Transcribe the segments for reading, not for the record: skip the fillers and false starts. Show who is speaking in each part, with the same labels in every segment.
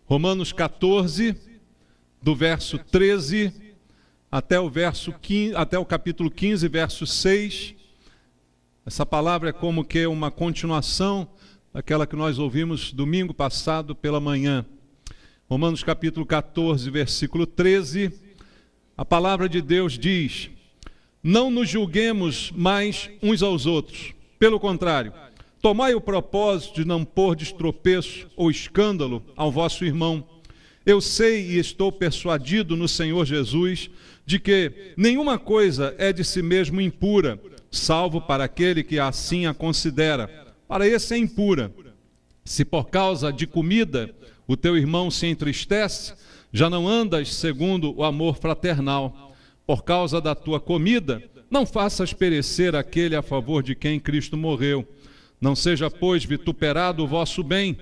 Speaker 1: Romanos 14, do verso 13 até o capítulo 15, verso 6. Essa palavra é como que uma continuação daquela que nós ouvimos domingo passado pela manhã. Romanos capítulo 14, versículo 13, a palavra de Deus diz: não nos julguemos mais uns aos outros, pelo contrário, tomai o propósito de não pôr de tropeço ou escândalo ao vosso irmão. Eu sei e estou persuadido no Senhor Jesus de que nenhuma coisa é de si mesmo impura, salvo para aquele que assim a considera. Para esse é impura. Se por causa de comida o teu irmão se entristece, já não andas segundo o amor fraternal. Por causa da tua comida, não faças perecer aquele a favor de quem Cristo morreu. Não seja, pois, vituperado o vosso bem,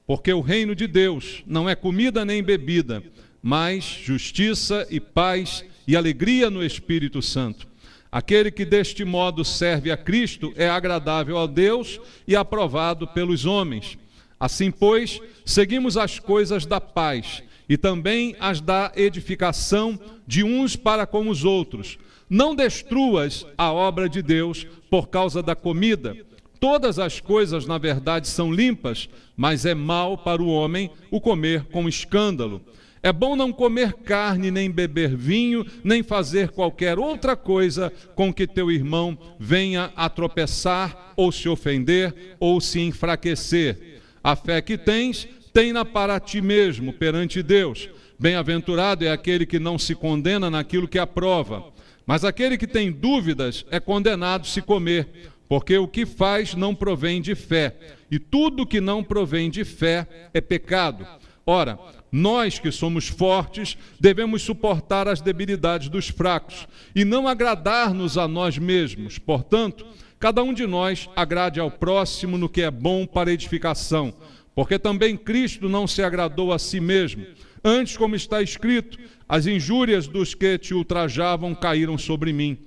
Speaker 1: porque o reino de Deus não é comida nem bebida, mas justiça e paz e alegria no Espírito Santo. Aquele que deste modo serve a Cristo é agradável a Deus e aprovado pelos homens. Assim, pois, seguimos as coisas da paz e também as da edificação de uns para com os outros. Não destruas a obra de Deus por causa da comida. Todas as coisas, na verdade, são limpas, mas é mal para o homem o comer com escândalo. É bom não comer carne, nem beber vinho, nem fazer qualquer outra coisa com que teu irmão venha a tropeçar, ou se ofender, ou se enfraquecer. A fé que tens, tem-na para ti mesmo, perante Deus. Bem-aventurado é aquele que não se condena naquilo que aprova. Mas aquele que tem dúvidas é condenado se comer, porque o que faz não provém de fé, e tudo que não provém de fé é pecado. Ora, nós que somos fortes, devemos suportar as debilidades dos fracos, e não agradar-nos a nós mesmos. Portanto, cada um de nós agrade ao próximo no que é bom para edificação, porque também Cristo não se agradou a si mesmo. Antes, como está escrito, as injúrias dos que te ultrajavam caíram sobre mim.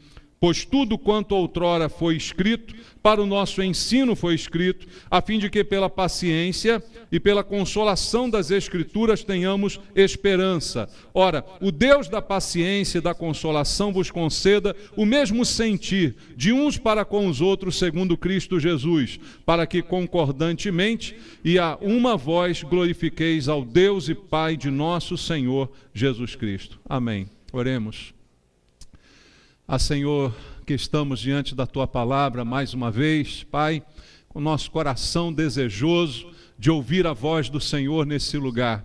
Speaker 1: Pois tudo quanto outrora foi escrito, para o nosso ensino foi escrito, a fim de que pela paciência e pela consolação das Escrituras tenhamos esperança. Ora, o Deus da paciência e da consolação vos conceda o mesmo sentir de uns para com os outros, segundo Cristo Jesus, para que concordantemente e a uma voz glorifiqueis ao Deus e Pai de nosso Senhor Jesus Cristo. Amém. Oremos. Senhor, que estamos diante da Tua palavra mais uma vez, Pai, com nosso coração desejoso de ouvir a voz do Senhor nesse lugar.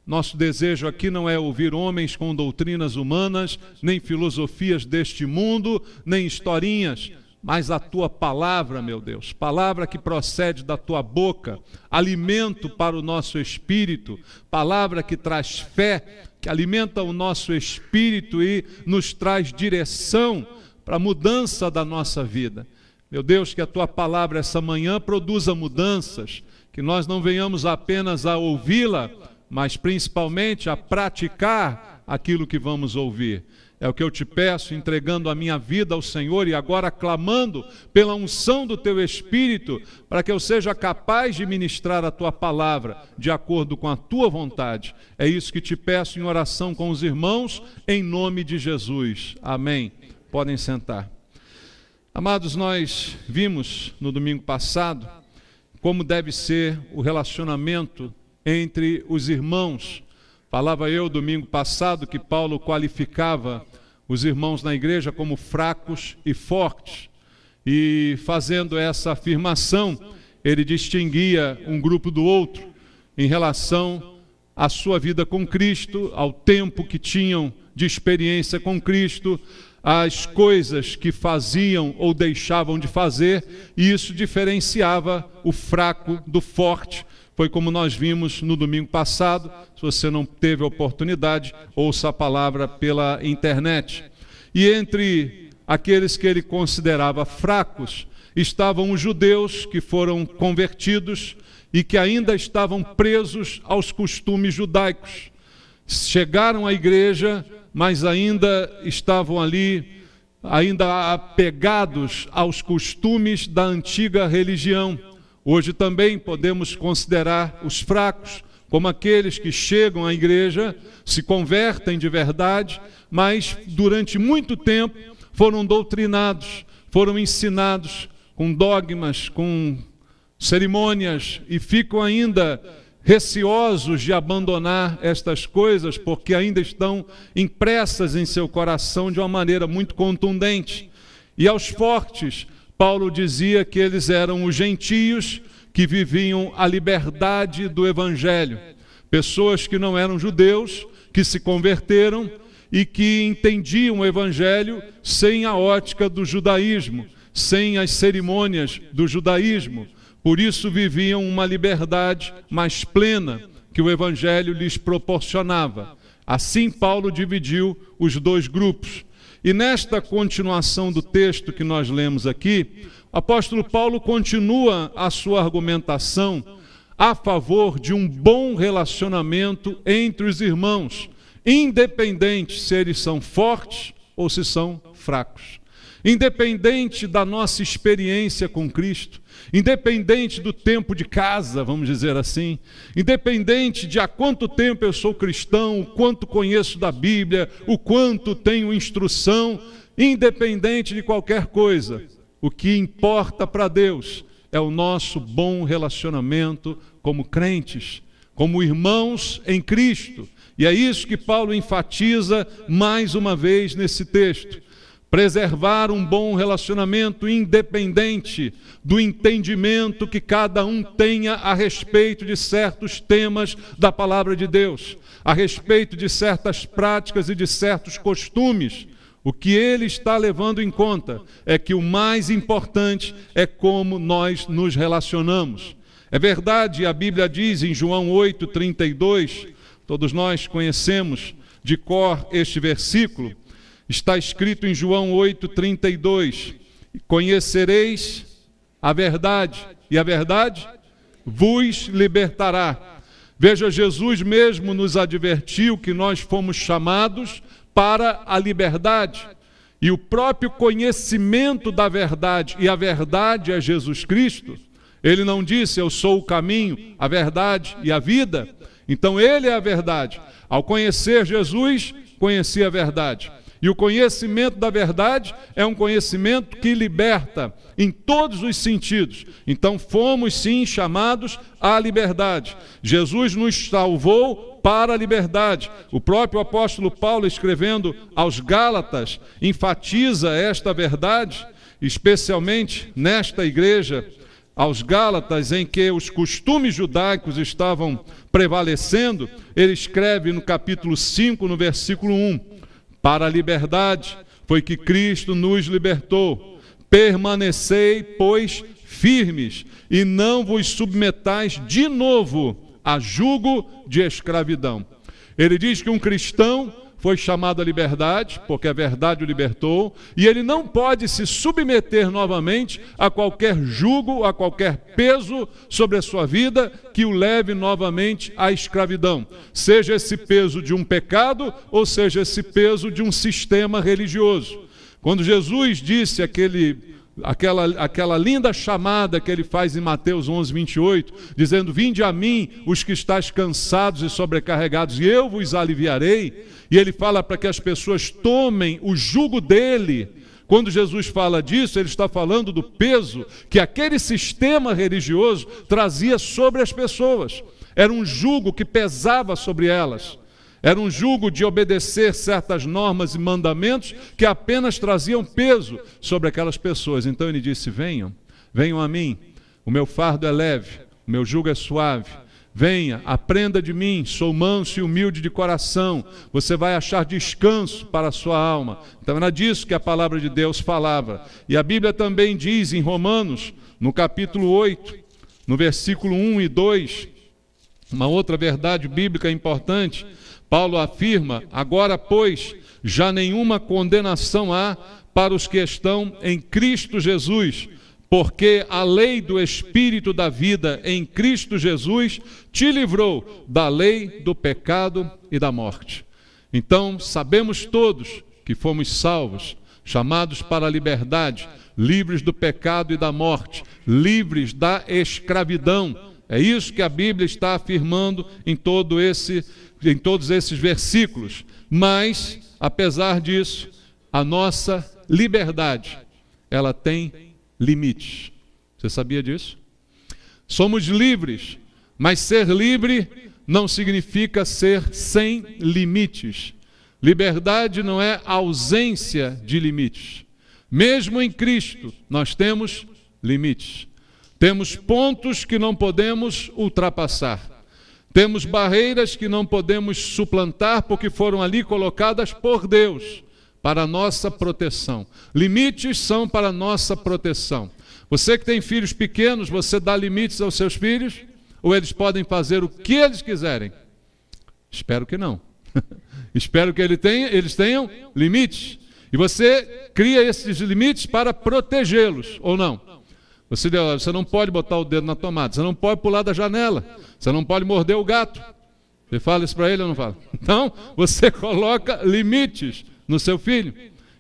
Speaker 1: Nosso desejo aqui não é ouvir homens com doutrinas humanas, nem filosofias deste mundo, nem historinhas, mas a Tua palavra, meu Deus, palavra que procede da Tua boca, alimento para o nosso espírito, palavra que traz fé, que alimenta o nosso espírito e nos traz direção para a mudança da nossa vida. Meu Deus, que a Tua palavra essa manhã produza mudanças, que nós não venhamos apenas a ouvi-la, mas principalmente a praticar aquilo que vamos ouvir. É o que eu te peço, entregando a minha vida ao Senhor e agora clamando pela unção do Teu Espírito, para que eu seja capaz de ministrar a Tua palavra de acordo com a Tua vontade. É isso que te peço em oração com os irmãos, em nome de Jesus. Amém. Podem sentar. Amados, nós vimos no domingo passado como deve ser o relacionamento entre os irmãos. Falava eu domingo passado que Paulo qualificava os irmãos na igreja como fracos e fortes. E fazendo essa afirmação, ele distinguia um grupo do outro em relação à sua vida com Cristo, ao tempo que tinham de experiência com Cristo, às coisas que faziam ou deixavam de fazer, e isso diferenciava o fraco do forte. Foi como nós vimos no domingo passado. Se você não teve a oportunidade, ouça a palavra pela internet. E entre aqueles que ele considerava fracos, estavam os judeus que foram convertidos e que ainda estavam presos aos costumes judaicos. Chegaram à igreja, mas ainda estavam ali, ainda apegados aos costumes da antiga religião. Hoje também podemos considerar os fracos como aqueles que chegam à igreja, se convertem de verdade, mas durante muito tempo foram doutrinados, foram ensinados com dogmas, com cerimônias, e ficam ainda receosos de abandonar estas coisas, porque ainda estão impressas em seu coração de uma maneira muito contundente. E aos fortes, Paulo dizia que eles eram os gentios que viviam a liberdade do Evangelho. Pessoas que não eram judeus, que se converteram e que entendiam o Evangelho sem a ótica do judaísmo, sem as cerimônias do judaísmo. Por isso viviam uma liberdade mais plena que o Evangelho lhes proporcionava. Assim Paulo dividiu os dois grupos. E nesta continuação do texto que nós lemos aqui, o apóstolo Paulo continua a sua argumentação a favor de um bom relacionamento entre os irmãos, independente se eles são fortes ou se são fracos. Independente da nossa experiência com Cristo, independente do tempo de casa, vamos dizer assim, independente de há quanto tempo eu sou cristão, o quanto conheço da Bíblia, o quanto tenho instrução, independente de qualquer coisa, o que importa para Deus é o nosso bom relacionamento como crentes, como irmãos em Cristo. E é isso que Paulo enfatiza mais uma vez nesse texto. Preservar um bom relacionamento independente do entendimento que cada um tenha a respeito de certos temas da palavra de Deus, a respeito de certas práticas e de certos costumes. O que ele está levando em conta é que o mais importante é como nós nos relacionamos. É verdade, a Bíblia diz em João 8:32, todos nós conhecemos de cor este versículo. Está escrito em João 8:32, conhecereis a verdade, e a verdade vos libertará. Veja, Jesus mesmo nos advertiu que nós fomos chamados para a liberdade. E o próprio conhecimento da verdade, e a verdade é Jesus Cristo, ele não disse, eu sou o caminho, a verdade e a vida. Então ele é a verdade. Ao conhecer Jesus, conheci a verdade. E o conhecimento da verdade é um conhecimento que liberta em todos os sentidos. Então fomos sim chamados à liberdade. Jesus nos salvou para a liberdade. O próprio apóstolo Paulo, escrevendo aos Gálatas, enfatiza esta verdade, especialmente nesta igreja, aos Gálatas, em que os costumes judaicos estavam prevalecendo. Ele escreve no capítulo 5, no versículo 1, para a liberdade foi que Cristo nos libertou. Permanecei, pois, firmes, e não vos submetais de novo a jugo de escravidão. Ele diz que um cristão foi chamado à liberdade, porque a verdade o libertou, e ele não pode se submeter novamente a qualquer jugo, a qualquer peso sobre a sua vida que o leve novamente à escravidão. Seja esse peso de um pecado, ou seja esse peso de um sistema religioso. Quando Jesus disse aquela linda chamada que ele faz em Mateus 11:28, dizendo, vinde a mim os que estáis cansados e sobrecarregados, e eu vos aliviarei, e ele fala para que as pessoas tomem o jugo dele. Quando Jesus fala disso, ele está falando do peso que aquele sistema religioso trazia sobre as pessoas. Era um jugo que pesava sobre elas. Era um jugo de obedecer certas normas e mandamentos que apenas traziam peso sobre aquelas pessoas. Então ele disse, venham a mim, o meu fardo é leve, o meu jugo é suave. Venha, aprenda de mim, sou manso e humilde de coração, você vai achar descanso para a sua alma. Então era disso que a palavra de Deus falava. E a Bíblia também diz em Romanos, no capítulo 8, no versículo 1 e 2, uma outra verdade bíblica importante. Paulo afirma, agora, pois, já nenhuma condenação há para os que estão em Cristo Jesus, porque a lei do Espírito da vida em Cristo Jesus te livrou da lei do pecado e da morte. Então, sabemos todos que fomos salvos, chamados para a liberdade, livres do pecado e da morte, livres da escravidão. É isso que a Bíblia está afirmando em todos esses versículos. Mas, apesar disso, a nossa liberdade, ela tem limites. Você sabia disso? Somos livres, mas ser livre não significa ser sem limites. Liberdade não é ausência de limites. Mesmo em Cristo, nós temos limites. Temos pontos que não podemos ultrapassar. Temos barreiras que não podemos suplantar porque foram ali colocadas por Deus para a nossa proteção. Limites são para a nossa proteção. Você que tem filhos pequenos, você dá limites aos seus filhos? Ou eles podem fazer o que eles quiserem? Espero que não. Espero que eles tenham limites. E você cria esses limites para protegê-los, ou não? Você não pode botar o dedo na tomada, você não pode pular da janela, você não pode morder o gato. Você fala isso para ele ou não fala? Então, você coloca limites no seu filho.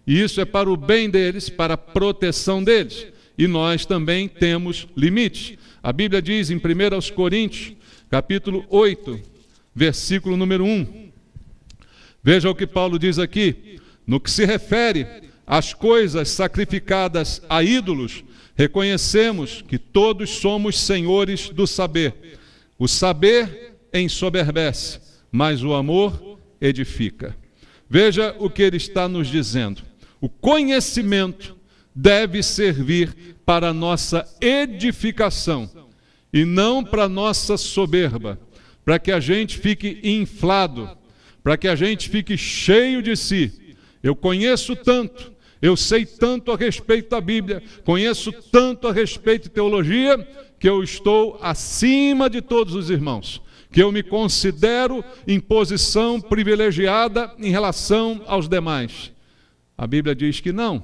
Speaker 1: E isso é para o bem deles, para a proteção deles. E nós também temos limites. A Bíblia diz em 1 Coríntios, capítulo 8, versículo número 1. Veja o que Paulo diz aqui. No que se refere às coisas sacrificadas a ídolos, reconhecemos que todos somos senhores do saber. O saber ensoberbece, mas o amor edifica. Veja o que ele está nos dizendo. O conhecimento deve servir para a nossa edificação e não para a nossa soberba, para que a gente fique inflado, para que a gente fique cheio de si. Eu conheço tanto, eu sei tanto a respeito da Bíblia, conheço tanto a respeito de teologia, que eu estou acima de todos os irmãos, que eu me considero em posição privilegiada em relação aos demais. A Bíblia diz que não,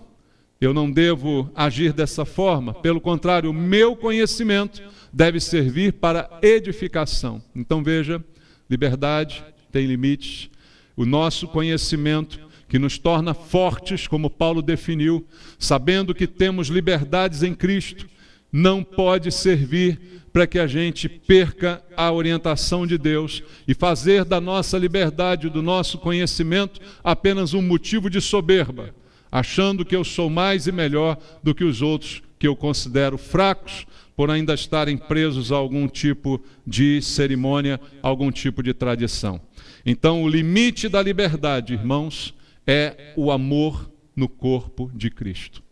Speaker 1: eu não devo agir dessa forma, pelo contrário, o meu conhecimento deve servir para edificação. Então veja, liberdade tem limites, o nosso conhecimento que nos torna fortes, como Paulo definiu, sabendo que temos liberdades em Cristo, não pode servir para que a gente perca a orientação de Deus e fazer da nossa liberdade, do nosso conhecimento, apenas um motivo de soberba, achando que eu sou mais e melhor do que os outros que eu considero fracos, por ainda estarem presos a algum tipo de cerimônia, algum tipo de tradição. Então, o limite da liberdade, irmãos, é o amor no corpo de Cristo.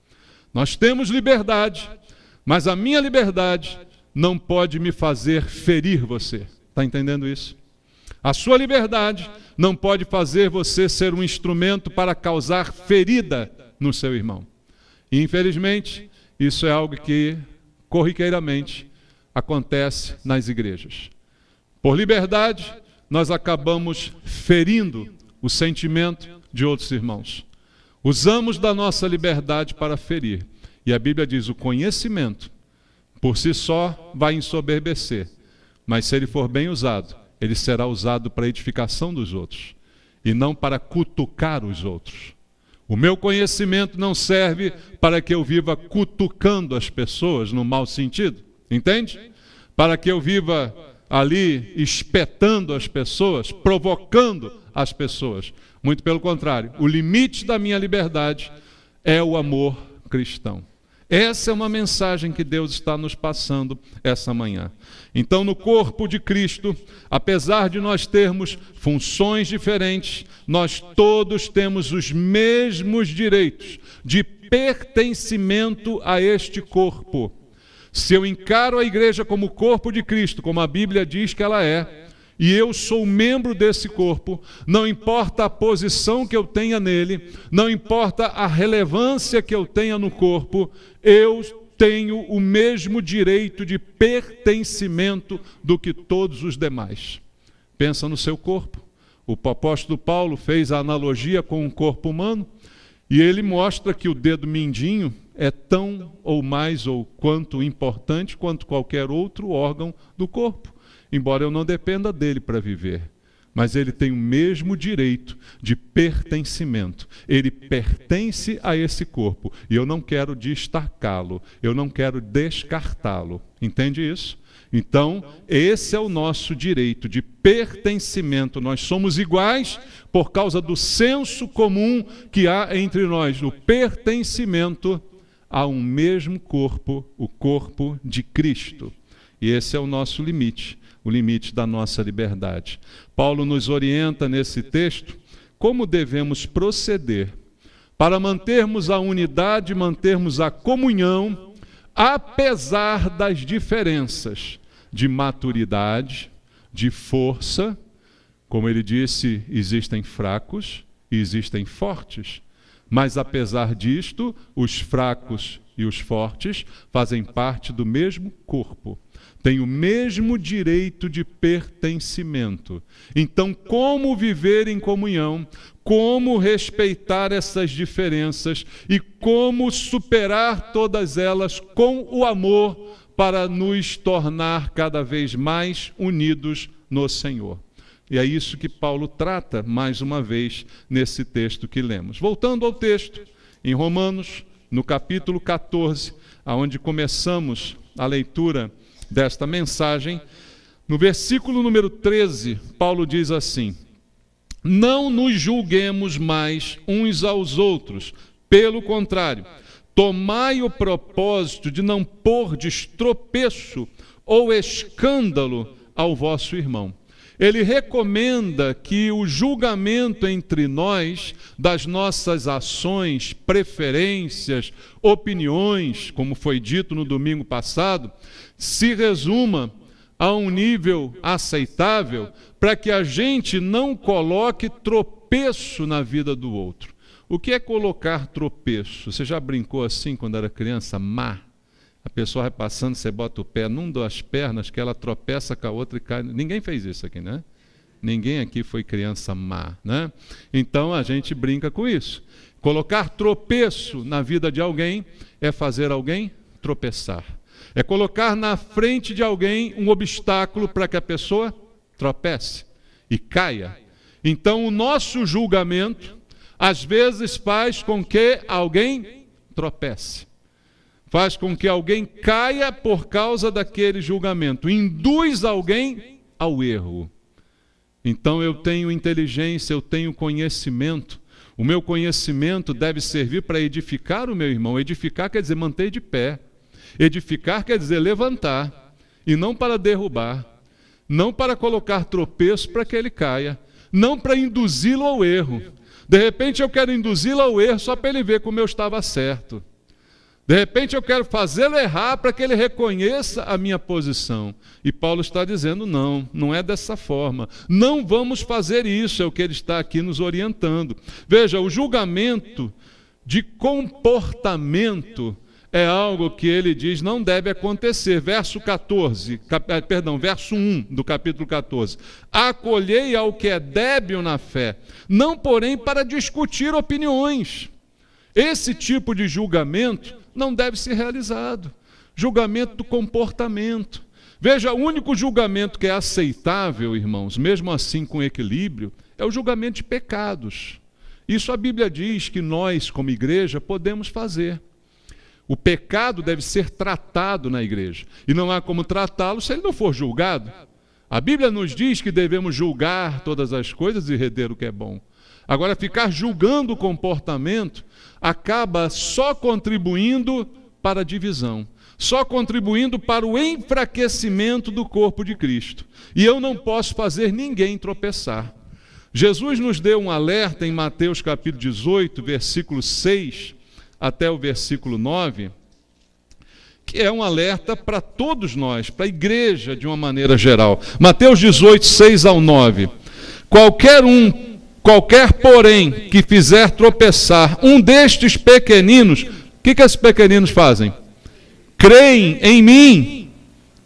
Speaker 1: Nós temos liberdade, mas a minha liberdade não pode me fazer ferir você. Está entendendo isso? A sua liberdade não pode fazer você ser um instrumento para causar ferida no seu irmão. E, infelizmente, isso é algo que corriqueiramente acontece nas igrejas. Por liberdade, nós acabamos ferindo o sentimento de outros irmãos. Usamos da nossa liberdade para ferir. E a Bíblia diz, o conhecimento, por si só, vai ensoberbecer. Mas se ele for bem usado, ele será usado para a edificação dos outros. E não para cutucar os outros. O meu conhecimento não serve para que eu viva cutucando as pessoas no mau sentido. Entende? Para que eu viva ali espetando as pessoas, provocando as pessoas. Muito pelo contrário, o limite da minha liberdade é o amor cristão. Essa é uma mensagem que Deus está nos passando essa manhã. Então, no corpo de Cristo, apesar de nós termos funções diferentes, nós todos temos os mesmos direitos de pertencimento a este corpo. Se eu encaro a igreja como o corpo de Cristo, como a Bíblia diz que ela é, e eu sou membro desse corpo, não importa a posição que eu tenha nele, não importa a relevância que eu tenha no corpo, eu tenho o mesmo direito de pertencimento do que todos os demais. Pensa no seu corpo. O apóstolo Paulo fez a analogia com o corpo humano, e ele mostra que o dedo mindinho é tão ou mais ou quanto importante quanto qualquer outro órgão do corpo. Embora eu não dependa dele para viver, mas ele tem o mesmo direito de pertencimento. Ele pertence a esse corpo, e eu não quero destacá-lo, eu não quero descartá-lo. Entende isso? Então, esse é o nosso direito de pertencimento. Nós somos iguais por causa do senso comum que há entre nós, o pertencimento a um mesmo corpo, o corpo de Cristo. E esse é o nosso limite, o limite da nossa liberdade. Paulo nos orienta nesse texto como devemos proceder para mantermos a unidade, mantermos a comunhão, apesar das diferenças de maturidade, de força. Como ele disse, existem fracos e existem fortes, mas apesar disto, os fracos e os fortes fazem parte do mesmo corpo, têm o mesmo direito de pertencimento. Então, como viver em comunhão, como respeitar essas diferenças e como superar todas elas com o amor para nos tornar cada vez mais unidos no Senhor. E é isso que Paulo trata, mais uma vez, nesse texto que lemos. Voltando ao texto, em Romanos, no capítulo 14, aonde começamos a leitura desta mensagem, no versículo número 13, Paulo diz assim: não nos julguemos mais uns aos outros, pelo contrário, tomai o propósito de não pôr de tropeço ou escândalo ao vosso irmão. Ele recomenda que o julgamento entre nós, das nossas ações, preferências, opiniões, como foi dito no domingo passado, se resuma a um nível aceitável para que a gente não coloque tropeço na vida do outro. O que é colocar tropeço? Você já brincou assim quando era criança? A pessoa vai passando, você bota o pé num das pernas, que ela tropeça com a outra e cai. Ninguém fez isso aqui, né? Ninguém aqui foi criança má, né? Então a gente brinca com isso. Colocar tropeço na vida de alguém é fazer alguém tropeçar. É colocar na frente de alguém um obstáculo para que a pessoa tropece e caia. Então o nosso julgamento, às vezes, faz com que alguém tropece. Faz com que alguém caia por causa daquele julgamento. Induz alguém ao erro. Então eu tenho inteligência, eu tenho conhecimento. O meu conhecimento deve servir para edificar o meu irmão. Edificar quer dizer manter de pé. Edificar quer dizer levantar. E não para derrubar. Não para colocar tropeço para que ele caia. Não para induzi-lo ao erro. De repente eu quero induzi-lo ao erro só para ele ver como eu estava certo. De repente eu quero fazê-lo errar para que ele reconheça a minha posição. E Paulo está dizendo, não é dessa forma. Não vamos fazer isso, é o que ele está aqui nos orientando. Veja, o julgamento de comportamento é algo que ele diz não deve acontecer. Verso 1 do capítulo 14. Acolhei ao que é débil na fé, não porém para discutir opiniões. Esse tipo de julgamento não deve ser realizado. Julgamento do comportamento. Veja, o único julgamento que é aceitável, irmãos, mesmo assim com equilíbrio, é o julgamento de pecados. Isso a Bíblia diz que nós, como igreja, podemos fazer. O pecado deve ser tratado na igreja. E não há como tratá-lo se ele não for julgado. A Bíblia nos diz que devemos julgar todas as coisas e reter o que é bom. Agora, ficar julgando o comportamento acaba só contribuindo para a divisão, só contribuindo para o enfraquecimento do corpo de Cristo. E eu não posso fazer ninguém tropeçar. Jesus nos deu um alerta em Mateus capítulo 18, versículo 6 até o versículo 9, que é um alerta para todos nós, para a igreja de uma maneira geral. Mateus 18, 6 ao 9. Qualquer, porém, que fizer tropeçar um destes pequeninos, o que esses pequeninos fazem? Creem em mim.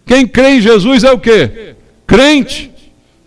Speaker 1: Quem crê em Jesus é o quê? Crente,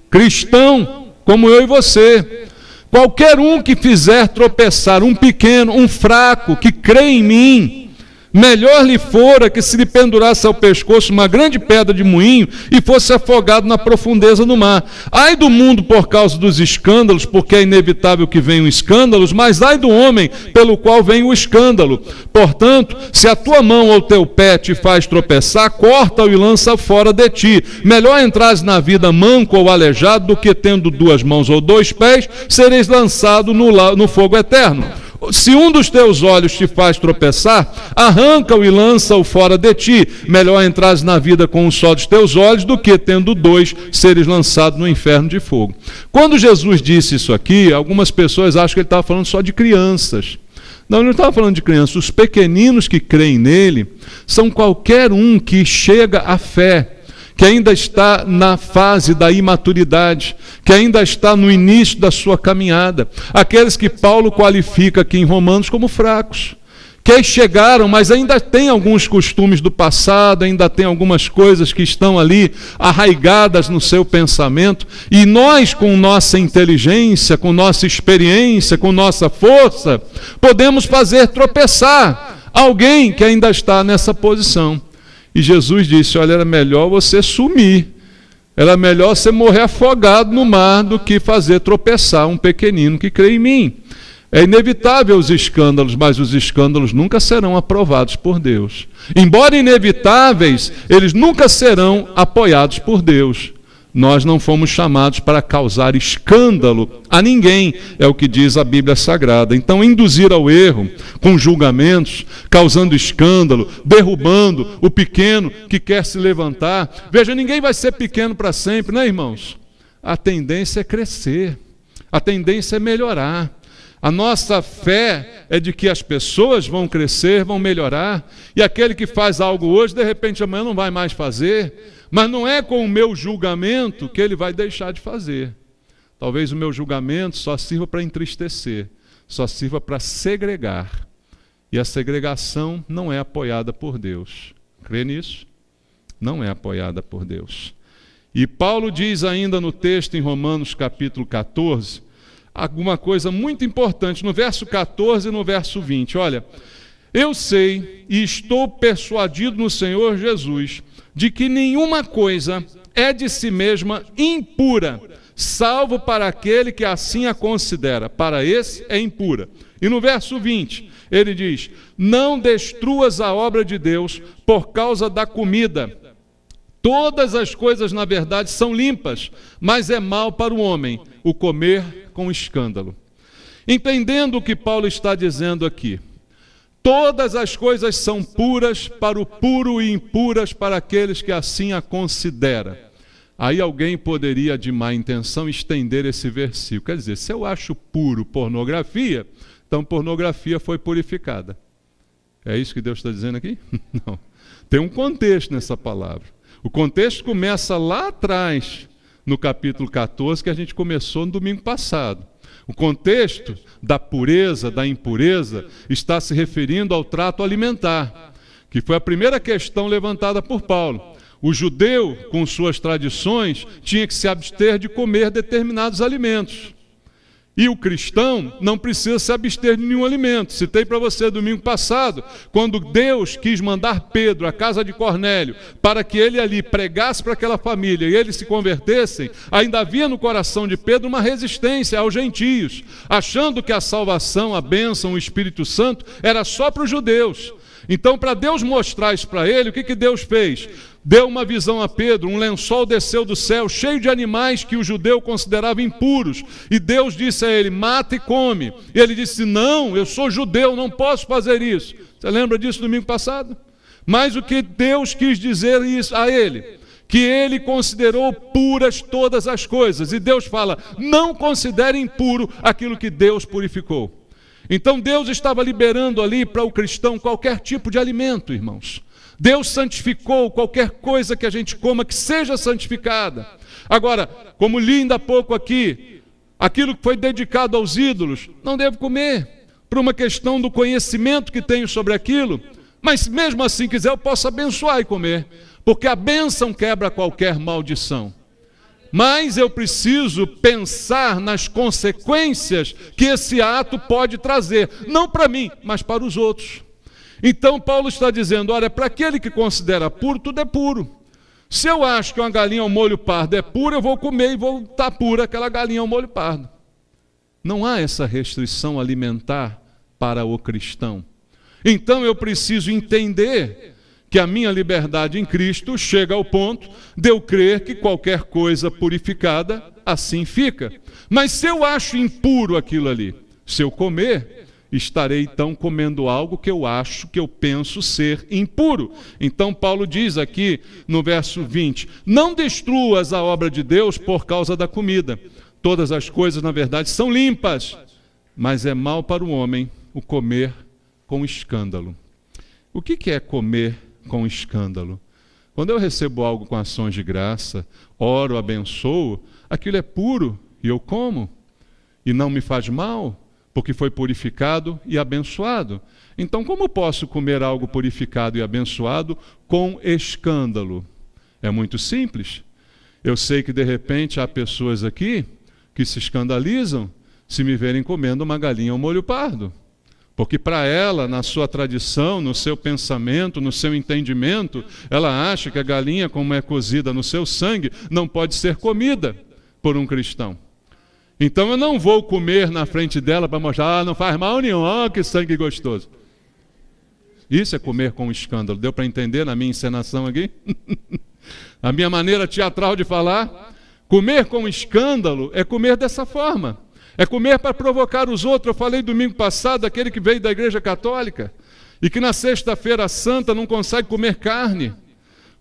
Speaker 1: cristão, como eu e você. Qualquer um que fizer tropeçar um pequeno, um fraco, que crê em mim, melhor lhe fora que se lhe pendurasse ao pescoço uma grande pedra de moinho e fosse afogado na profundeza do mar. Ai do mundo por causa dos escândalos, porque é inevitável que venham escândalos, mas ai do homem pelo qual vem o escândalo. Portanto, se a tua mão ou teu pé te faz tropeçar, corta-o e lança fora de ti. Melhor entrares na vida manco ou aleijado do que tendo 2 mãos ou 2 pés, sereis lançado no fogo eterno. Se um dos teus olhos te faz tropeçar, arranca-o e lança-o fora de ti. Melhor entrares na vida com um só dos teus olhos do que, tendo 2, seres lançado no inferno de fogo. Quando Jesus disse isso aqui, algumas pessoas acham que ele estava falando só de crianças. Não, ele não estava falando de crianças. Os pequeninos que creem nele são qualquer um que chega à fé, que ainda está na fase da imaturidade, que ainda está no início da sua caminhada. Aqueles que Paulo qualifica aqui em Romanos como fracos, que chegaram, mas ainda tem alguns costumes do passado, ainda tem algumas coisas que estão ali arraigadas no seu pensamento, e nós, com nossa inteligência, com nossa experiência, com nossa força, podemos fazer tropeçar alguém que ainda está nessa posição. E Jesus disse, olha, era melhor você sumir, era melhor você morrer afogado no mar do que fazer tropeçar um pequenino que crê em mim. É inevitável os escândalos, mas os escândalos nunca serão aprovados por Deus. Embora inevitáveis, eles nunca serão apoiados por Deus. Nós não fomos chamados para causar escândalo a ninguém, é o que diz a Bíblia Sagrada. Então, induzir ao erro, com julgamentos, causando escândalo, derrubando o pequeno que quer se levantar. Veja, ninguém vai ser pequeno para sempre, né, irmãos? A tendência é crescer, a tendência é melhorar. A nossa fé é de que as pessoas vão crescer, vão melhorar, e aquele que faz algo hoje, de repente amanhã não vai mais fazer, mas não é com o meu julgamento que ele vai deixar de fazer. Talvez o meu julgamento só sirva para entristecer, só sirva para segregar, e a segregação não é apoiada por Deus. Crê nisso? Não é apoiada por Deus. E Paulo diz ainda no texto em Romanos capítulo 14, alguma coisa muito importante, no verso 14 e no verso 20. Olha, eu sei e estou persuadido no Senhor Jesus de que nenhuma coisa é de si mesma impura, salvo para aquele que assim a considera. Para esse é impura. E no verso 20, ele diz, não destruas a obra de Deus por causa da comida. Todas as coisas, na verdade, são limpas, mas é mal para o homem o comer com escândalo. Entendendo o que Paulo está dizendo aqui, todas as coisas são puras para o puro e impuras para aqueles que assim a considera. Aí alguém poderia, de má intenção, estender esse versículo. Quer dizer, se eu acho puro pornografia, então pornografia foi purificada. É isso que Deus está dizendo aqui? Não. Tem um contexto nessa palavra. O contexto começa lá atrás, no capítulo 14, que a gente começou no domingo passado. O contexto da pureza, da impureza, está se referindo ao trato alimentar, que foi a primeira questão levantada por Paulo. O judeu, com suas tradições, tinha que se abster de comer determinados alimentos. E o cristão não precisa se abster de nenhum alimento. Citei para você domingo passado, quando Deus quis mandar Pedro à casa de Cornélio, para que ele ali pregasse para aquela família e eles se convertessem, ainda havia no coração de Pedro uma resistência aos gentios, achando que a salvação, a bênção, o Espírito Santo era só para os judeus. Então, para Deus mostrar isso para ele, o que Deus fez? Deu uma visão a Pedro, um lençol desceu do céu, cheio de animais que o judeu considerava impuros. E Deus disse a ele, mata e come. E ele disse, não, eu sou judeu, não posso fazer isso. Você lembra disso no domingo passado? Mas o que Deus quis dizer isso a ele? Que ele considerou puras todas as coisas. E Deus fala, não considere impuro aquilo que Deus purificou. Então Deus estava liberando ali para o cristão qualquer tipo de alimento, irmãos. Deus santificou qualquer coisa que a gente coma que seja santificada. Agora, como li ainda há pouco aqui, aquilo que foi dedicado aos ídolos, não devo comer, por uma questão do conhecimento que tenho sobre aquilo, mas mesmo assim quiser eu posso abençoar e comer, porque a bênção quebra qualquer maldição. Mas eu preciso pensar nas consequências que esse ato pode trazer, não para mim, mas para os outros. Então Paulo está dizendo, olha, para aquele que considera puro, tudo é puro. Se eu acho que uma galinha ao molho pardo é pura, eu vou comer e vou estar pura aquela galinha ao molho pardo. Não há essa restrição alimentar para o cristão. Então eu preciso entender que a minha liberdade em Cristo chega ao ponto de eu crer que qualquer coisa purificada assim fica. Mas se eu acho impuro aquilo ali, se eu comer, estarei então comendo algo que eu acho, que eu penso ser impuro. Então Paulo diz aqui no verso 20, não destruas a obra de Deus por causa da comida. Todas as coisas, na verdade, são limpas, mas é mal para o homem o comer com escândalo. O que é comer com escândalo? Quando eu recebo algo com ações de graça, oro, abençoo, aquilo é puro e eu como, e não me faz mal, porque foi purificado e abençoado. Então, como posso comer algo purificado e abençoado com escândalo? É muito simples. Eu sei que, de repente, há pessoas aqui que se escandalizam se me verem comendo uma galinha ao molho pardo. Porque para ela, na sua tradição, no seu pensamento, no seu entendimento, ela acha que a galinha, como é cozida no seu sangue, não pode ser comida por um cristão. Então eu não vou comer na frente dela para mostrar, não faz mal nenhum, que sangue gostoso. Isso é comer com escândalo. Deu para entender na minha encenação aqui? A minha maneira teatral de falar? Comer com escândalo é comer dessa forma. É comer para provocar os outros. Eu falei domingo passado, aquele que veio da igreja católica e que na sexta-feira santa não consegue comer carne,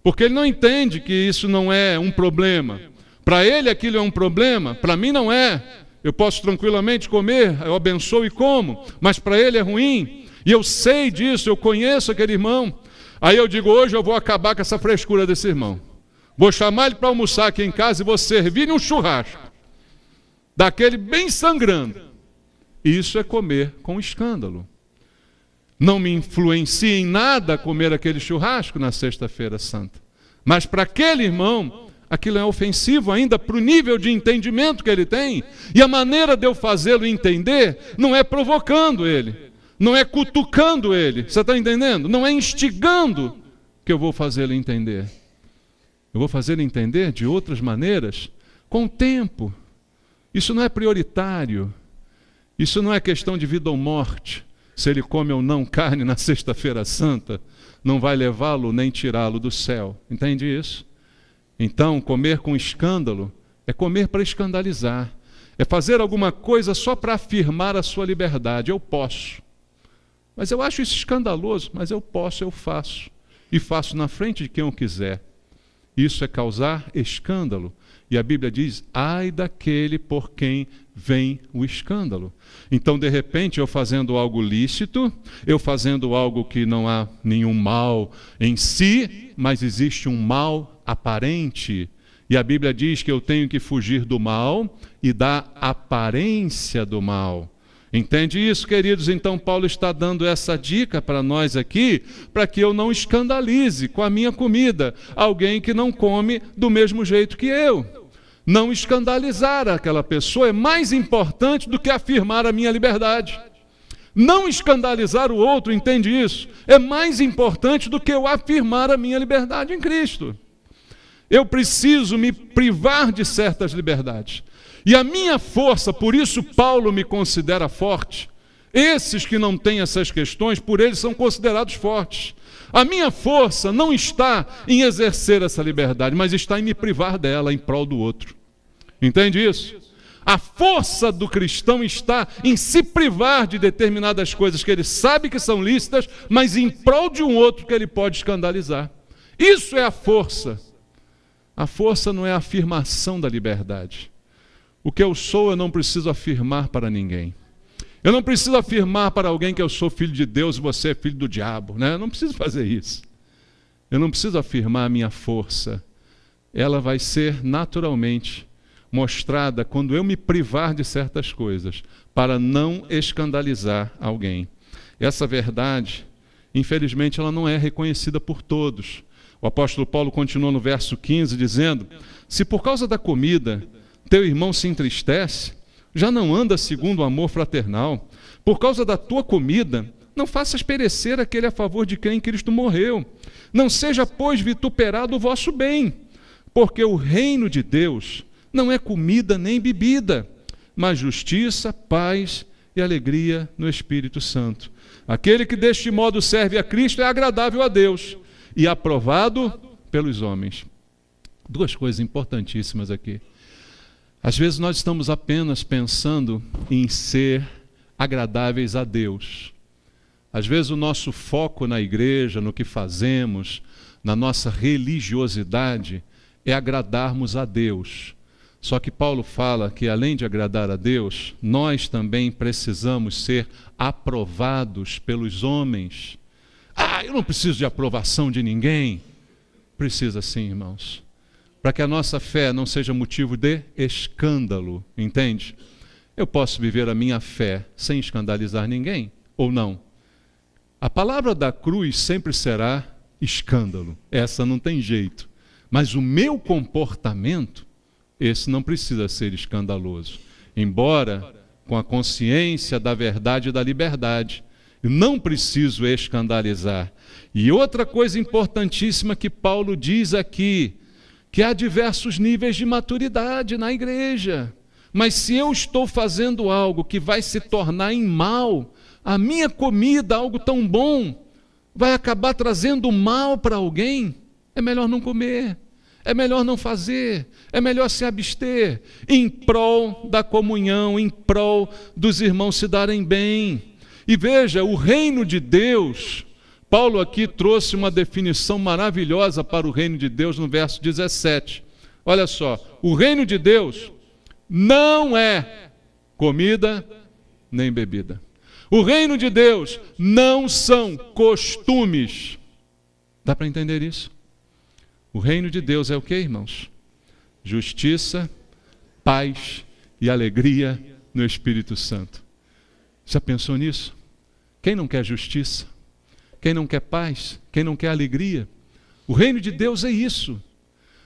Speaker 1: porque ele não entende que isso não é um problema. Para ele aquilo é um problema, para mim não é. Eu posso tranquilamente comer, eu abençoo e como, mas para ele é ruim. E eu sei disso, eu conheço aquele irmão. Aí eu digo, hoje eu vou acabar com essa frescura desse irmão. Vou chamar ele para almoçar aqui em casa e vou servir um churrasco, daquele bem sangrando. Isso é comer com escândalo. Não me influencia em nada comer aquele churrasco na sexta-feira santa. Mas para aquele irmão, aquilo é ofensivo ainda para o nível de entendimento que ele tem. E a maneira de eu fazê-lo entender não é provocando ele, não é cutucando ele. Você está entendendo? Não é instigando que eu vou fazê-lo entender. Eu vou fazê-lo entender de outras maneiras, com o tempo. Isso não é prioritário. Isso não é questão de vida ou morte. Se ele come ou não carne na sexta-feira santa, não vai levá-lo nem tirá-lo do céu. Entende isso? Então, comer com escândalo é comer para escandalizar. É fazer alguma coisa só para afirmar a sua liberdade. Eu posso. Mas eu acho isso escandaloso. Mas eu posso, eu faço. E faço na frente de quem eu quiser. Isso é causar escândalo. E a Bíblia diz, ai daquele por quem vem o escândalo. Então, de repente, eu fazendo algo lícito, eu fazendo algo que não há nenhum mal em si, mas existe um mal aparente. E a Bíblia diz que eu tenho que fugir do mal e da aparência do mal. Entende isso, queridos? Então Paulo está dando essa dica para nós aqui, para que eu não escandalize com a minha comida alguém que não come do mesmo jeito que eu. Não escandalizar aquela pessoa é mais importante do que afirmar a minha liberdade. Não escandalizar o outro, entende isso? É mais importante do que eu afirmar a minha liberdade em Cristo. Eu preciso me privar de certas liberdades. E a minha força, por isso Paulo me considera forte. Esses que não têm essas questões, por eles são considerados fortes. A minha força não está em exercer essa liberdade, mas está em me privar dela em prol do outro. Entende isso? A força do cristão está em se privar de determinadas coisas que ele sabe que são lícitas, mas em prol de um outro que ele pode escandalizar. Isso é a força. A força não é a afirmação da liberdade. O que eu sou, eu não preciso afirmar para ninguém. Eu não preciso afirmar para alguém que eu sou filho de Deus e você é filho do diabo, né? Eu não preciso fazer isso. Eu não preciso afirmar a minha força. Ela vai ser naturalmente mostrada quando eu me privar de certas coisas, para não escandalizar alguém. Essa verdade, infelizmente, ela não é reconhecida por todos. O apóstolo Paulo continua no verso 15, dizendo, se por causa da comida teu irmão se entristece, já não anda segundo o amor fraternal. Por causa da tua comida, não faças perecer aquele a favor de quem Cristo morreu. Não seja, pois, vituperado o vosso bem, porque o reino de Deus não é comida nem bebida, mas justiça, paz e alegria no Espírito Santo. Aquele que deste modo serve a Cristo é agradável a Deus e aprovado pelos homens. Duas coisas importantíssimas aqui. Às vezes nós estamos apenas pensando em ser agradáveis a Deus. Às vezes o nosso foco na igreja, no que fazemos, na nossa religiosidade, é agradarmos a Deus. Só que Paulo fala que além de agradar a Deus, nós também precisamos ser aprovados pelos homens. Eu não preciso de aprovação de ninguém. Precisa sim, irmãos. Para que a nossa fé não seja motivo de escândalo, entende? Eu posso viver a minha fé sem escandalizar ninguém, ou não? A palavra da cruz sempre será escândalo, essa não tem jeito. Mas o meu comportamento, esse não precisa ser escandaloso. Embora com a consciência da verdade e da liberdade, eu não preciso escandalizar. E outra coisa importantíssima que Paulo diz aqui, que há diversos níveis de maturidade na igreja. Mas se eu estou fazendo algo que vai se tornar em mal, a minha comida, algo tão bom, vai acabar trazendo mal para alguém, é melhor não comer, é melhor não fazer, é melhor se abster, em prol da comunhão, em prol dos irmãos se darem bem. E veja, o reino de Deus, Paulo aqui trouxe uma definição maravilhosa para o reino de Deus no verso 17. Olha só, o reino de Deus não é comida nem bebida. O reino de Deus não são costumes. Dá para entender isso? O reino de Deus é o que, irmãos? Justiça, paz e alegria no Espírito Santo. Já pensou nisso? Quem não quer justiça? Quem não quer paz? Quem não quer alegria? O reino de Deus é isso.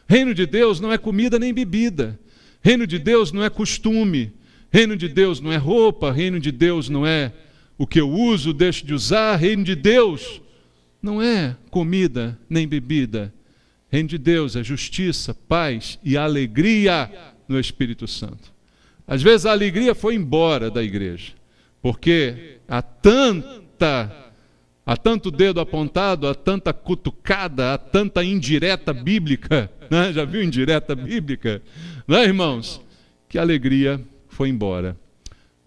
Speaker 1: Reino de Deus não é comida nem bebida. Reino de Deus não é costume. Reino de Deus não é roupa. Reino de Deus não é o que eu uso, deixo de usar. Reino de Deus não é comida nem bebida. Reino de Deus é justiça, paz e alegria no Espírito Santo. Às vezes a alegria foi embora da igreja, porque há tanto dedo apontado, há tanta cutucada, há tanta indireta bíblica, né? Já viu indireta bíblica? Né, irmãos? Que a alegria foi embora.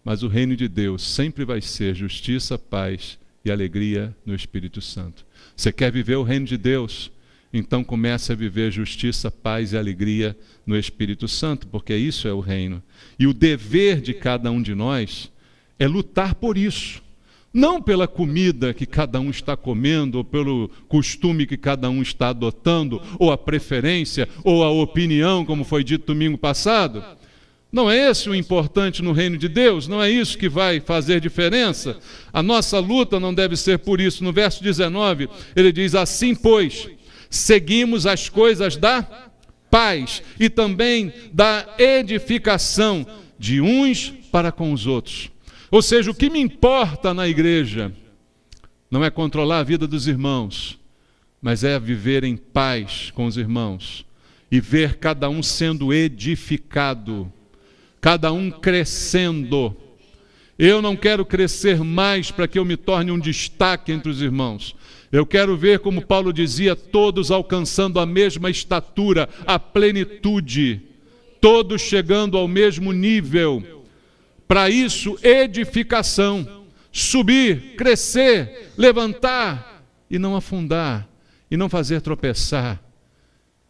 Speaker 1: Mas o reino de Deus sempre vai ser justiça, paz e alegria no Espírito Santo. Você quer viver o reino de Deus? Então comece a viver justiça, paz e alegria no Espírito Santo, porque isso é o reino. E o dever de cada um de nós é lutar por isso. Não pela comida que cada um está comendo, ou pelo costume que cada um está adotando, ou a preferência, ou a opinião, como foi dito domingo passado. Não é esse o importante no reino de Deus? Não é isso que vai fazer diferença? A nossa luta não deve ser por isso. No verso 19, ele diz: assim, pois, seguimos as coisas da paz e também da edificação de uns para com os outros. Ou seja, o que me importa na igreja não é controlar a vida dos irmãos, mas é viver em paz com os irmãos e ver cada um sendo edificado, cada um crescendo. Eu não quero crescer mais para que eu me torne um destaque entre os irmãos. Eu quero ver, como Paulo dizia, todos alcançando a mesma estatura, a plenitude, todos chegando ao mesmo nível. Para isso, edificação, subir, crescer, levantar e não afundar, e não fazer tropeçar,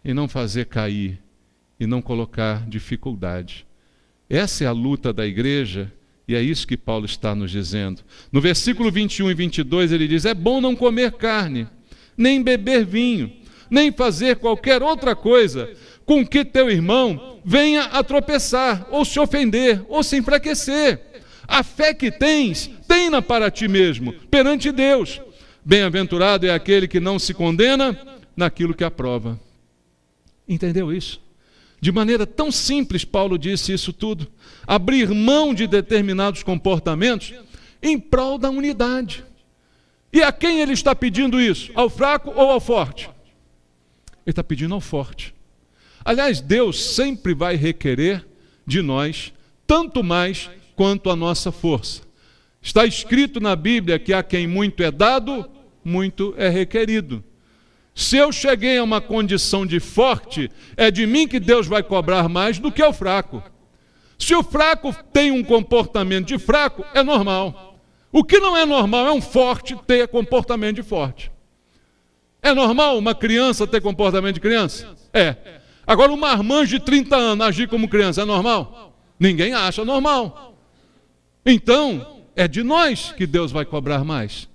Speaker 1: e não fazer cair, e não colocar dificuldade. Essa é a luta da igreja, e é isso que Paulo está nos dizendo. No versículo 21 e 22 ele diz: é bom não comer carne, nem beber vinho, nem fazer qualquer outra coisa com que teu irmão venha a tropeçar, ou se ofender, ou se enfraquecer. A fé que tens, tem-na para ti mesmo, perante Deus. Bem-aventurado é aquele que não se condena naquilo que aprova. Entendeu isso? De maneira tão simples, Paulo disse isso tudo. Abrir mão de determinados comportamentos em prol da unidade. E a quem ele está pedindo isso? Ao fraco ou ao forte? Ele está pedindo ao forte. Aliás, Deus sempre vai requerer de nós tanto mais quanto a nossa força. Está escrito na Bíblia que a quem muito é dado, muito é requerido. Se eu cheguei a uma condição de forte, é de mim que Deus vai cobrar mais do que ao fraco. Se o fraco tem um comportamento de fraco, é normal. O que não é normal é um forte ter comportamento de forte. É normal uma criança ter comportamento de criança? É. Agora, um marmanjo de 30 anos agir como criança, é normal? Ninguém acha normal. Então, é de nós que Deus vai cobrar mais.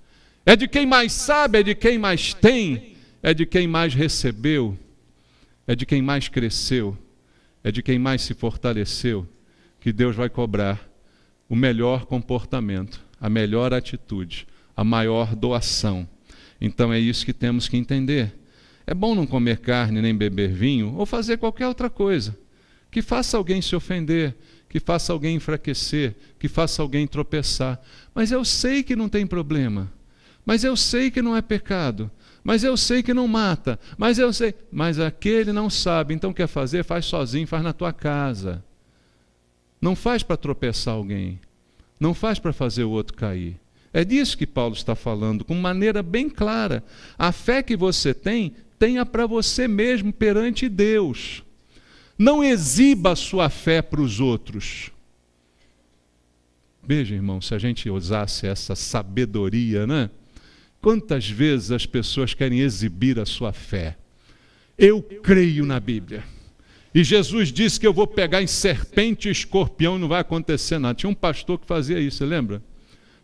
Speaker 1: É de quem mais sabe, é de quem mais tem, é de quem mais recebeu, é de quem mais cresceu, é de quem mais se fortaleceu, que Deus vai cobrar o melhor comportamento, a melhor atitude, a maior doação. Então é isso que temos que entender. É bom não comer carne nem beber vinho ou fazer qualquer outra coisa que faça alguém se ofender, que faça alguém enfraquecer, que faça alguém tropeçar. Mas eu sei que não tem problema. Mas eu sei que não é pecado. Mas eu sei que não mata. Mas eu sei. Mas aquele não sabe. Então quer fazer? Faz sozinho, faz na tua casa. Não faz para tropeçar alguém. Não faz para fazer o outro cair. É disso que Paulo está falando, com maneira bem clara. A fé que você tem, tenha para você mesmo perante Deus. Não exiba a sua fé para os outros. Veja, irmão, se a gente usasse essa sabedoria, né? Quantas vezes as pessoas querem exibir a sua fé? Eu creio na Bíblia. E Jesus disse que eu vou pegar em serpente e escorpião e não vai acontecer nada. Tinha um pastor que fazia isso, você lembra?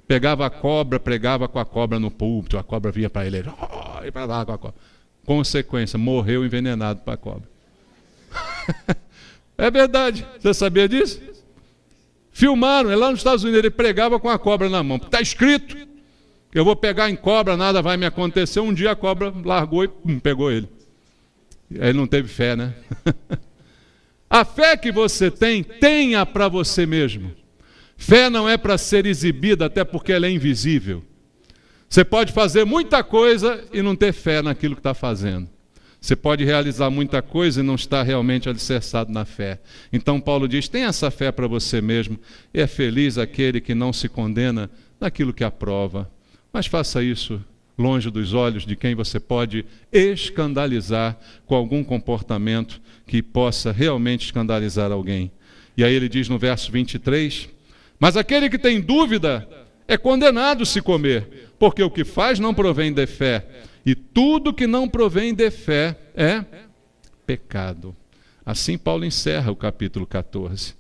Speaker 1: Pegava a cobra, pregava com a cobra no púlpito, a cobra vinha para ele, e para lá com a cobra. Consequência, morreu envenenado para a cobra. É verdade, você sabia disso? Filmaram, lá nos Estados Unidos, ele pregava com a cobra na mão. Está escrito, eu vou pegar em cobra, nada vai me acontecer. Um dia a cobra largou e pegou ele. Ele não teve fé, né? A fé que você tem, tenha para você mesmo. Fé não é para ser exibida, até porque ela é invisível. Você pode fazer muita coisa e não ter fé naquilo que está fazendo. Você pode realizar muita coisa e não estar realmente alicerçado na fé. Então Paulo diz, tenha essa fé para você mesmo. E é feliz aquele que não se condena naquilo que aprova. Mas faça isso longe dos olhos de quem você pode escandalizar com algum comportamento que possa realmente escandalizar alguém. E aí ele diz no verso 23, mas aquele que tem dúvida é condenado se comer, porque o que faz não provém de fé, e tudo que não provém de fé é pecado. Assim Paulo encerra o capítulo 14.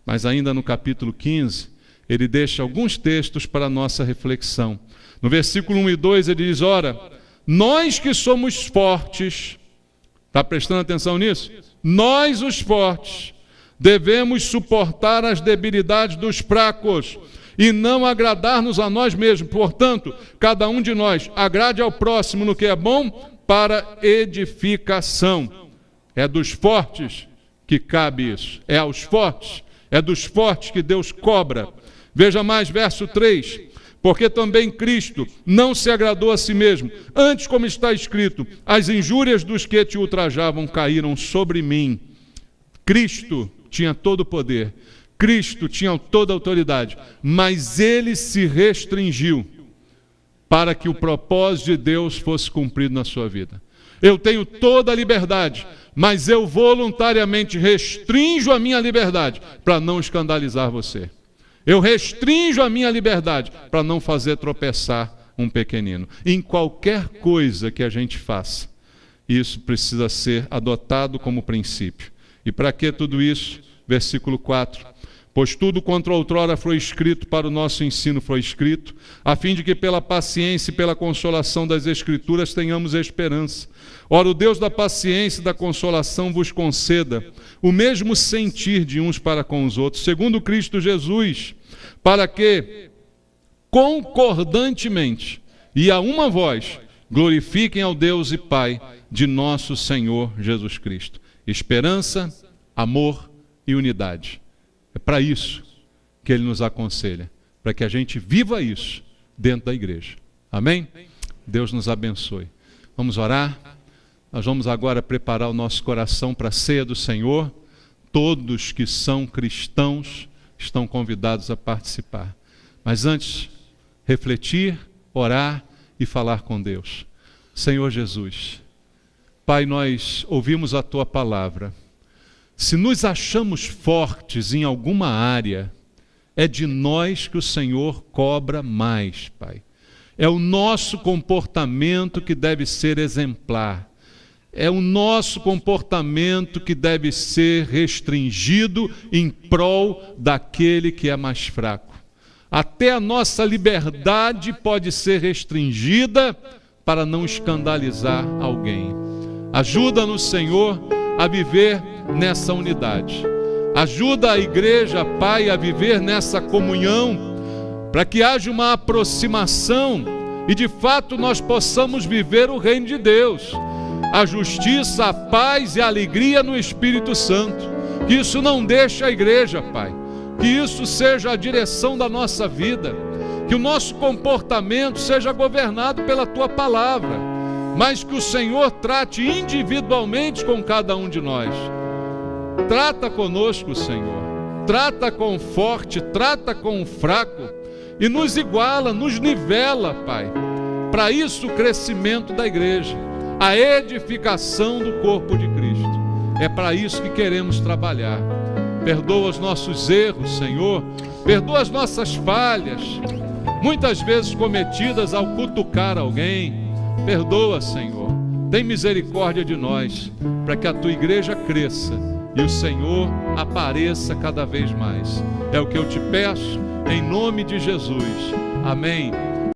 Speaker 1: Mas ainda no capítulo 15, ele deixa alguns textos para a nossa reflexão. No versículo 1 e 2 ele diz, ora, nós que somos fortes, está prestando atenção nisso? Nós os fortes, devemos suportar as debilidades dos fracos e não agradar-nos a nós mesmos. Portanto, cada um de nós agrade ao próximo no que é bom para edificação. É dos fortes que cabe isso. É aos fortes, é dos fortes que Deus cobra. Veja mais, verso 3. Porque também Cristo não se agradou a si mesmo. Antes, como está escrito, as injúrias dos que te ultrajavam caíram sobre mim. Cristo tinha todo o poder. Cristo tinha toda a autoridade. Mas ele se restringiu para que o propósito de Deus fosse cumprido na sua vida. Eu tenho toda a liberdade, mas eu voluntariamente restringo a minha liberdade para não escandalizar você. Eu restringo a minha liberdade para não fazer tropeçar um pequenino. Em qualquer coisa que a gente faça, isso precisa ser adotado como princípio. E para que tudo isso? Versículo 4. Pois tudo quanto outrora foi escrito para o nosso ensino foi escrito, a fim de que pela paciência e pela consolação das Escrituras tenhamos esperança. Ora, o Deus da paciência e da consolação vos conceda o mesmo sentir de uns para com os outros, segundo Cristo Jesus, para que, concordantemente e a uma voz, glorifiquem ao Deus e Pai de nosso Senhor Jesus Cristo. Esperança, amor e unidade. É para isso que ele nos aconselha, para que a gente viva isso dentro da igreja. Amém? Deus nos abençoe. Vamos orar? Nós vamos agora preparar o nosso coração para a ceia do Senhor. Todos que são cristãos estão convidados a participar. Mas antes, refletir, orar e falar com Deus. Senhor Jesus, Pai, nós ouvimos a Tua palavra. Se nos achamos fortes em alguma área, é de nós que o Senhor cobra mais, Pai. É o nosso comportamento que deve ser exemplar. É o nosso comportamento que deve ser restringido em prol daquele que é mais fraco. Até a nossa liberdade pode ser restringida para não escandalizar alguém. Ajuda-nos, Senhor, a viver nessa unidade. Ajuda a igreja, Pai, a viver nessa comunhão, para que haja uma aproximação e de fato nós possamos viver o reino de Deus. A justiça, a paz e a alegria no Espírito Santo. Que isso não deixe a igreja, Pai. Que isso seja a direção da nossa vida. Que o nosso comportamento seja governado pela Tua palavra. Mas que o Senhor trate individualmente com cada um de nós. Trata conosco, Senhor. Trata com o forte, trata com o fraco. E nos iguala, nos nivela, Pai. Para isso o crescimento da igreja. A edificação do corpo de Cristo. É para isso que queremos trabalhar. Perdoa os nossos erros, Senhor. Perdoa as nossas falhas, muitas vezes cometidas ao cutucar alguém. Perdoa, Senhor. Tem misericórdia de nós, para que a Tua igreja cresça e o Senhor apareça cada vez mais. É o que eu te peço, em nome de Jesus. Amém.